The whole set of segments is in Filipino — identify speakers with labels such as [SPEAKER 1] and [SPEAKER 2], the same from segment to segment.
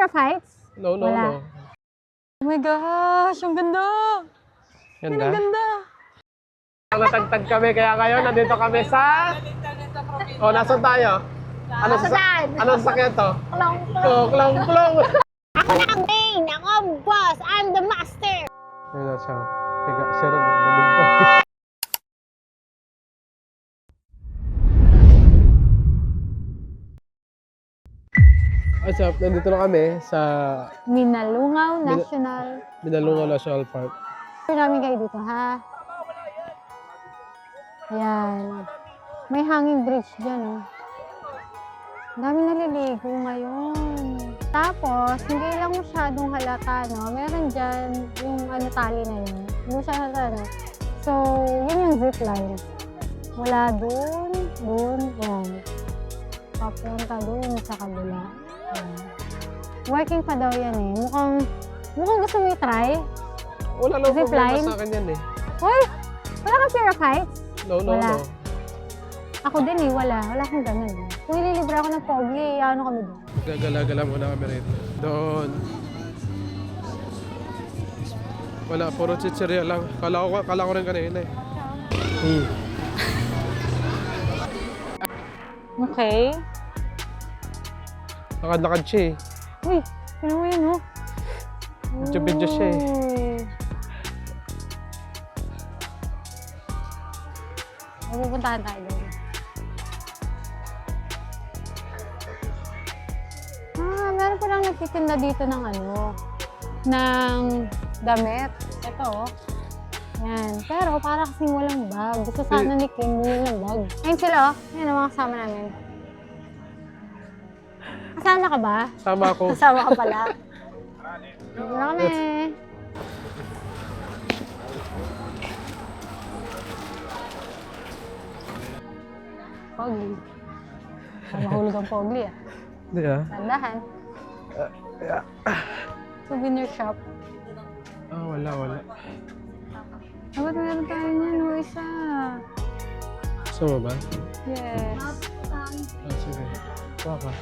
[SPEAKER 1] fear of heights?
[SPEAKER 2] No.
[SPEAKER 1] Wala. Oh my gosh, ang ganda!
[SPEAKER 2] Ganda?
[SPEAKER 1] Ang ganda!
[SPEAKER 2] Natagtag kami, kaya ngayon nandito kami sa... Oh, nasaan tayo? Ano sasakyan to? Klong.
[SPEAKER 1] Ako na ang main! Ako ang boss! I'm the master!
[SPEAKER 2] Ayun na siya. Teka, sir, nandito. What's up? Nandito na kami sa
[SPEAKER 1] Minalungaw National.
[SPEAKER 2] Minalungaw National Park.
[SPEAKER 1] Tour namin kayo dito, ha? Ayan. May hanging bridge dyan, oh. Ang dami naliligo ngayon. Tapos, hindi lang masyadong halata, no? Meron dyan yung tali na yun. Hindi siya halata, no? So, yun yung zipline. Wala dun, yan. Papunta dun sa kabila. Ayan. Working pa daw yan, eh. Mukhang gusto mo i-try.
[SPEAKER 2] Wala lang
[SPEAKER 1] Zipline?
[SPEAKER 2] problema sa akin yan, eh.
[SPEAKER 1] Hoy! Wala kang fear of heights?
[SPEAKER 2] No.
[SPEAKER 1] Wala. Ako din, eh. Wala akong ganun. Kung ililibre ako ng pogi, ano kami doon?
[SPEAKER 2] Gagala-gala muna kami rito. Doon. Wala, puro chichirya lang. Kala ko rin kanina, eh.
[SPEAKER 1] Okay.
[SPEAKER 2] Lakad-lakad siya, eh.
[SPEAKER 1] Uy, sino mo yun, oh?
[SPEAKER 2] Video siya, eh.
[SPEAKER 1] Pupuntahan tayo doon. Meron pa lang nagtitinda dito ng ng damit. Ito, oh. Yan. Pero para kasing walang bag. Gusto sana ni King bumili ng bag. Ayun sila, oh. Yan ang mga kasama namin. Kasama ka ba?
[SPEAKER 2] Sama ako.
[SPEAKER 1] Kasama ka pala. Dito na kami. Pogli. Mahulog ang Pogli, ah.
[SPEAKER 2] Hindi, ah.
[SPEAKER 1] Tandahan.
[SPEAKER 2] Yeah.
[SPEAKER 1] Souvenir shop.
[SPEAKER 2] Wala.
[SPEAKER 1] Dapat meron tayo niyan, o isa.
[SPEAKER 2] Gusto mo ba?
[SPEAKER 1] Yes.
[SPEAKER 2] Sige. Kuha ka.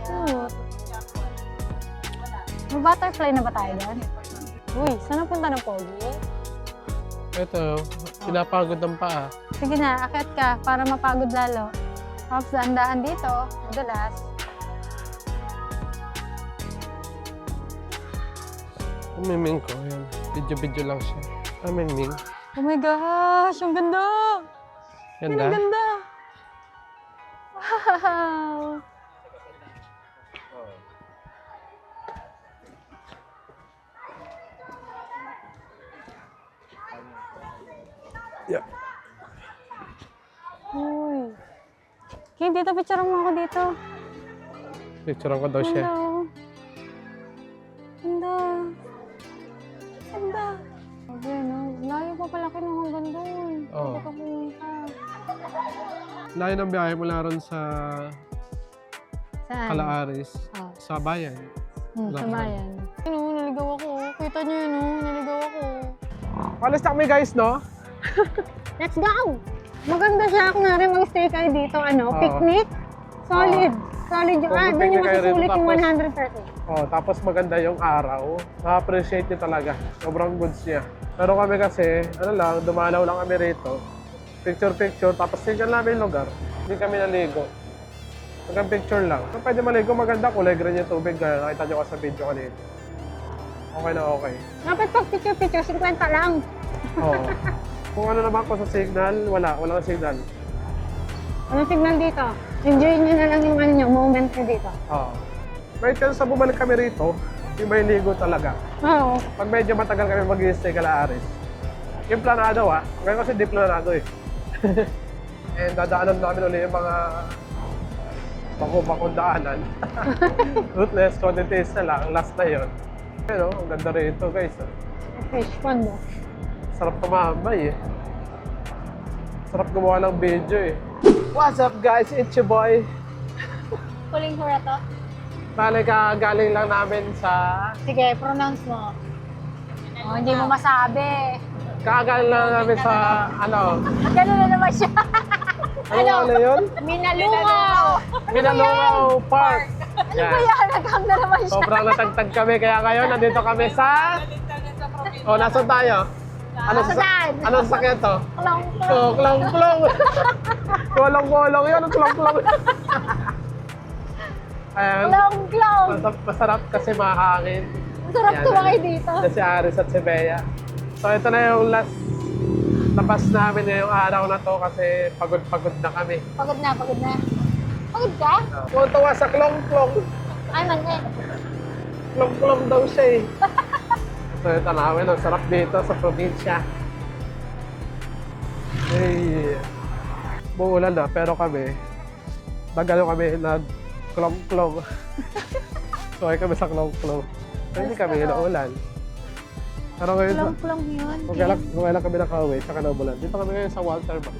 [SPEAKER 1] Cute. May butterfly na ba tayo doon? Uy, saan napunta ng Pogi?
[SPEAKER 2] Ito, pinapagod ng paa.
[SPEAKER 1] Sige na, akyat ka para mapagod lalo. Tapos dahan dito, madulas.
[SPEAKER 2] Miming ko, yan. Video lang siya. Miming.
[SPEAKER 1] Oh my gosh, ang ganda!
[SPEAKER 2] Ganda?
[SPEAKER 1] Ang ganda! Wow!
[SPEAKER 2] Yeah.
[SPEAKER 1] Uy. King, dito picture mo ako dito.
[SPEAKER 2] Picturean ko daw siya.
[SPEAKER 1] Ganda. Ganda. Sabi, no? Layo pa pala kayo hanggang doon.
[SPEAKER 2] Oo.
[SPEAKER 1] Hindi ka pumunta.
[SPEAKER 2] Layo ng biyahe mula ron sa
[SPEAKER 1] Saan?
[SPEAKER 2] Calaares.
[SPEAKER 1] Oh.
[SPEAKER 2] Sa bayan.
[SPEAKER 1] Sa bayan. Ano, naligaw ako. Kita niyo yun, naligaw ako.
[SPEAKER 2] Alas na kami guys, no?
[SPEAKER 1] Let's go! Maganda siya kung narin mag-stay kayo dito, picnic. Solid. Solid yung, doon yung
[SPEAKER 2] picnic kayo rito,
[SPEAKER 1] masusulit yung
[SPEAKER 2] tapos-
[SPEAKER 1] 100%.
[SPEAKER 2] Tapos maganda yung araw. Na-appreciate niyo talaga. Sobrang goods niya. Pero kami kasi, dumalaw lang kami rito. Picture, tapos tingnan namin yung lugar. Hindi kami naligo. Hanggang picture lang. Kung pwede maligo, maganda. Kulay green yung tubig. Nakita niyo ko sa video kanina. Okay na okay.
[SPEAKER 1] Dapat pag picture, 50 lang.
[SPEAKER 2] Oo. Kung ano naman ko sa signal, wala signal.
[SPEAKER 1] Anong signal dito? Enjoy nyo na lang yung moment nyo dito.
[SPEAKER 2] Oo. May chance sa bumalik kami rito, yung may ligo talaga.
[SPEAKER 1] Oo.
[SPEAKER 2] Pag medyo matagal kami mag-i-stay Calaares. Yung planado ngayon kasi di planado eh. And dadaanan namin ulit yung mga bakong daanan. Rootless, konti taste na lang, last na yun. Pero, ang ganda rito guys.
[SPEAKER 1] Fish pond.
[SPEAKER 2] Sarap tumambay eh. Sarap gumawa ng video eh. What's up guys? It's your boy.
[SPEAKER 1] Puling hura to?
[SPEAKER 2] Bale galing lang namin sa...
[SPEAKER 1] Sige, pronounce mo. Hindi mo masabi.
[SPEAKER 2] Kagaling lang namin sa
[SPEAKER 1] Ganun na naman siya.
[SPEAKER 2] ano yun?
[SPEAKER 1] Minalungaw!
[SPEAKER 2] Minalungaw Park.
[SPEAKER 1] Ano ba yan? Naghang na naman siya.
[SPEAKER 2] Sobrang natagtag kami, kaya ngayon nandito kami sa... Oh, nasan tayo?
[SPEAKER 1] Saan?
[SPEAKER 2] Anong sakyan to?
[SPEAKER 1] Klong, klong.
[SPEAKER 2] Oh, klong-klong. Kolong-kolong yun, klong-klong. Ayan.
[SPEAKER 1] Klong, klong.
[SPEAKER 2] Masarap kasi makakain.
[SPEAKER 1] Masarap
[SPEAKER 2] Yan,
[SPEAKER 1] tumakay dito.
[SPEAKER 2] Si Aris at si Bea. So ito na yung last labas namin ngayong araw na to kasi pagod-pagod na kami.
[SPEAKER 1] Pagod na, pagod na. Pagod ka?
[SPEAKER 2] Tuwa sa klong-klong.
[SPEAKER 1] Ay, man eh.
[SPEAKER 2] Klong-klong daw siya eh. So ito namin, ang sarap dito sa probinsya. Hey, muulan na pero kami, nagano kami nag-klong-klong. So ay kami sa klong-klong. So hindi kami naulan. Pero ngayon,
[SPEAKER 1] Klong-klong yun.
[SPEAKER 2] kung kailan kami nakauwi, saka naulan. Dito kami ngayon sa Walter Bank.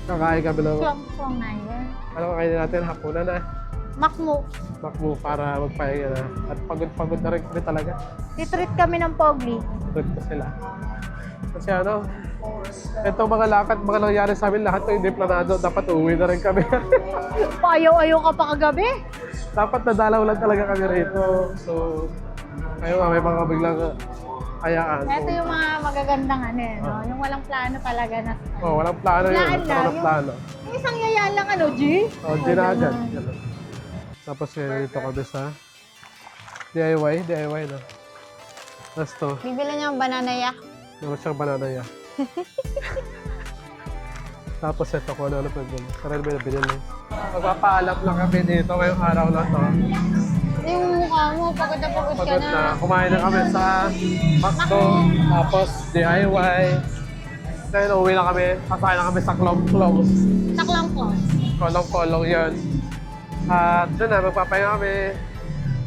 [SPEAKER 2] Kakain kami ng,
[SPEAKER 1] Klong-klong na yun.
[SPEAKER 2] ano kakainin natin, hapunan na.
[SPEAKER 1] Makmo.
[SPEAKER 2] Makmo para magpahinga na. At pagod-pagod na rin kami talaga.
[SPEAKER 1] Titreat kami ng Pogli.
[SPEAKER 2] Good ko sila. Kasi ano, ito mga lakad, mga nangyari sa amin, lahat ng hindi planado, dapat uuwi na rin kami.
[SPEAKER 1] Payaw-ayaw ka pa kagabi.
[SPEAKER 2] Dapat nadalaw lang talaga kami rito. So, kayo nga, may mga biglang hayaan.
[SPEAKER 1] Ito yung mga magagandang ano eh, no? Yung walang plano talaga na.
[SPEAKER 2] Oh, walang plano yun.
[SPEAKER 1] Plan lang,
[SPEAKER 2] Walang plano.
[SPEAKER 1] Yung isang yaya lang ano, G?
[SPEAKER 2] Oh, di na agad. Ganun. Tapos dito kami sa DIY na. Tapos to,
[SPEAKER 1] Bibili niya ang banana yak.
[SPEAKER 2] naman siyang banana ya. Tapos ito kung ano pa dun. Sarili may nabinili. Magpapaalam lang kami dito ngayong araw na to.
[SPEAKER 1] Yung mukha mo, pagod na pagod ka
[SPEAKER 2] Pagod
[SPEAKER 1] na.
[SPEAKER 2] na. Kumain na kami sa McDo. Tapos DIY. Then uwi na kami. Kakain na kami sa Klong-Klong.
[SPEAKER 1] Saklang ko.
[SPEAKER 2] Kolong-kolong yun. At doon na, magpapahinga kami.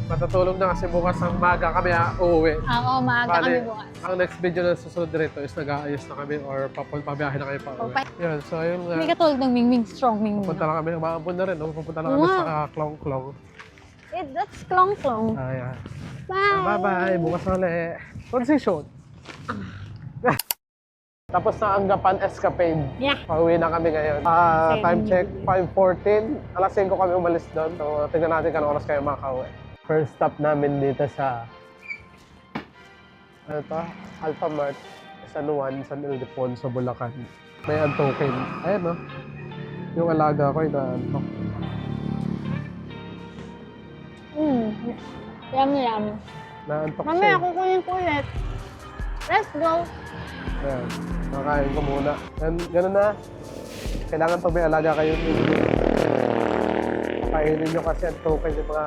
[SPEAKER 2] Matutulog na kasi bukas ng maga kami uuwi.
[SPEAKER 1] Oo, maaga kami
[SPEAKER 2] Bale,
[SPEAKER 1] bukas.
[SPEAKER 2] ang next video na susunod dito is nag-aayos na kami or pabiyahe na kami pa uwi. Yun, so yun nga.
[SPEAKER 1] Hindi ka tulad ng Mingming, strong Mingming.
[SPEAKER 2] Pupunta lang kami, umaambon na rin. Pupunta lang kami
[SPEAKER 1] Wow.
[SPEAKER 2] sa Klong-Klong.
[SPEAKER 1] That's klong-klong.
[SPEAKER 2] Ayan.
[SPEAKER 1] Bye!
[SPEAKER 2] Bye-bye, bukas na ulit. Transition. Tapos na ang Gapan Escapade.
[SPEAKER 1] Yeah.
[SPEAKER 2] Pauwi na kami ngayon. Time check, 5:14. Alas 5 kami umalis doon. So, tingnan natin kung oras kayo makauwi. First stop namin dito sa ano to? Alpha Mart, San Juan, San Ildefonso, Bulacan. May antokin. Ayan no. Yung alaga ko, inaantok.
[SPEAKER 1] Yummy.
[SPEAKER 2] Naantok siya.
[SPEAKER 1] Mamaya, kukunin ko ulit. Let's go.
[SPEAKER 2] Ayan, nakain ko muna. Ganun na. Kailangan pag may alaga kayo, kainin nyo kasi ang token yung mga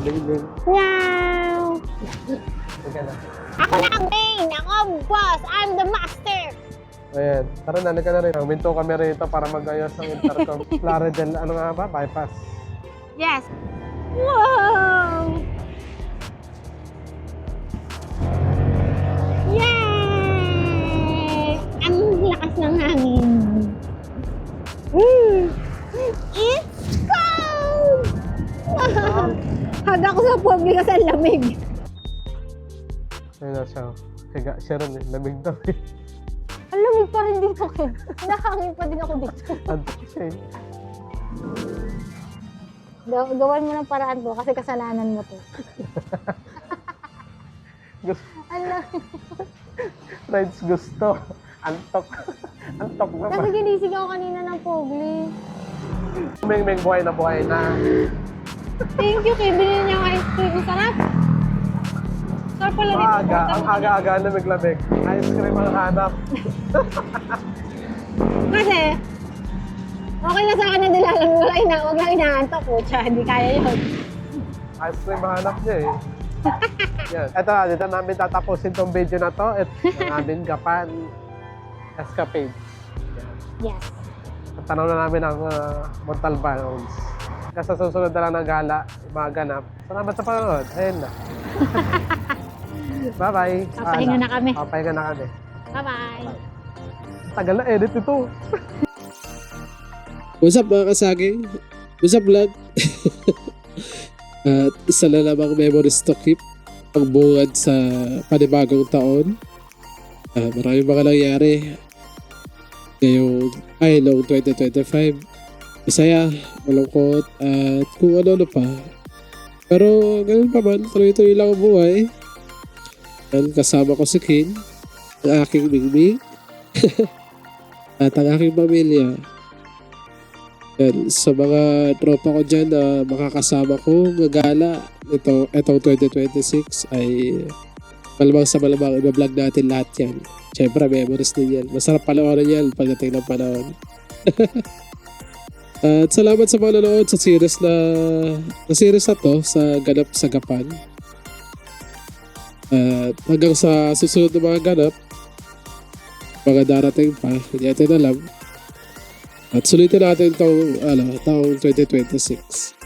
[SPEAKER 2] lingling.
[SPEAKER 1] Wow!
[SPEAKER 2] Sige na.
[SPEAKER 1] Ako na ang main! Ako ang boss! I'm the master!
[SPEAKER 2] Ayan, tara na, halika na rin. Minto kami rito para mag-ayos ng intercom. Claridel, ano nga ba? Bypass.
[SPEAKER 1] Yes! Wow! Yay! Ang lakas ng hangin. It's cold! Hag ako sa pogi kasi ang lamig.
[SPEAKER 2] Ayun na siya. Higa siya rin eh. Lamig daw eh.
[SPEAKER 1] Ang lamig pa rin dito, Ken. Nahangin pa din ako dito.
[SPEAKER 2] Antok siya eh.
[SPEAKER 1] Gawan mo ng paraan to kasi kasalanan mo to.
[SPEAKER 2] Gusto,
[SPEAKER 1] Ala.
[SPEAKER 2] rides gusto. Antok. Antok na ba?
[SPEAKER 1] Kasi ginising ako kanina ng Pogli.
[SPEAKER 2] Ming buhay na buhay na.
[SPEAKER 1] Thank you, Ken. Binili niya ang ice cream. Ang sarap. Sarap pala dito.
[SPEAKER 2] Ang aga-aga, lamig-lamig. Ice cream ang hanap.
[SPEAKER 1] Kasi, okay na sa akin na dilalan mo. Huwag lang inaantok ko. Hindi kaya yun.
[SPEAKER 2] Ice cream ang hanap niya eh. Yan. Ito na, dito namin tatapusin tong video na to. Ito namin Gapan Escapade.
[SPEAKER 1] Yes.
[SPEAKER 2] At tanaw na namin ang Montalban. Kasi sa susunod na lang ng gala, maganap. Salamat sa panonood. Ayun na. Bye-bye.
[SPEAKER 1] Papahinga na kami.
[SPEAKER 2] Papahinga na kami.
[SPEAKER 1] Bye-bye.
[SPEAKER 2] Tagal na edit ito.
[SPEAKER 3] What's up mga kasaging? What's up vlog? At isa na namang memories to keep ang bungad sa panibagong taon. Maraming mga nangyari ngayong noong 2025. masaya, malungkot, at kung ano-ano pa. Pero ganun pa man, tuloy-tuloy lang ang buhay. Yan, kasama ko si King, ang aking Bingbing, at ang aking pamilya. Yan, sa mga tropa ko dyan na makakasama ko, gagala, itong 2026 ay malamang sa malamang iba-vlog natin lahat yan. Siyempre, memories din yan. Masarap panoorin yan pagdating ng panahon. At salamat sa mga nanonood sa series na to sa ganap sa Gapan. At hanggang sa susunod na mga ganap, mga darating pa, hindi natin alam. At sulitin natin taong 2026.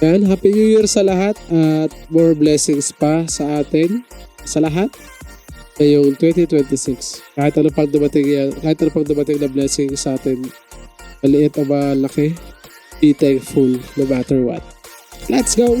[SPEAKER 3] Yan, Happy New Year sa lahat at more blessings pa sa atin, sa lahat ngayong 2026. Kahit ano pang dumating na blessing sa atin, maliit o malaki, be thankful no matter what. Let's go!